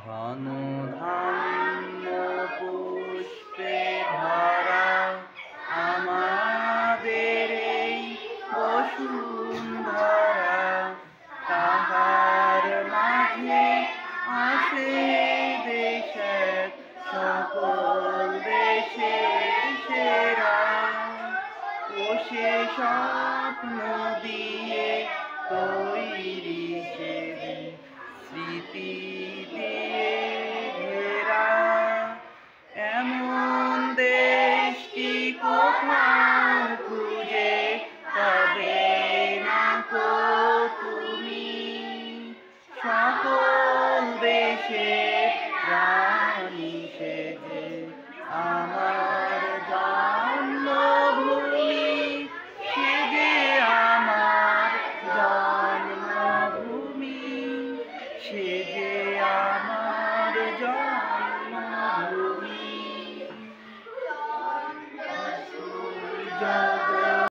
ঘন ধান্য পুষ্পে ভরা আমাদের এই বসুন্ধরা, তাহার মাঝে আসে দেশের সকল দেশের সেরা। ও সে স্বপ্ন দিয়ে তৈরি সে স্মৃতি দিয়ে ঘেরা, এমন দেশটি কোথাও খুঁজে পাবে না কো তুমি। সকল দেশের রানী সেজে আমার জন্মভূমি, সেজে আমার জন্মভূমি, সেজে আমার জন্মভূমি। জগৎ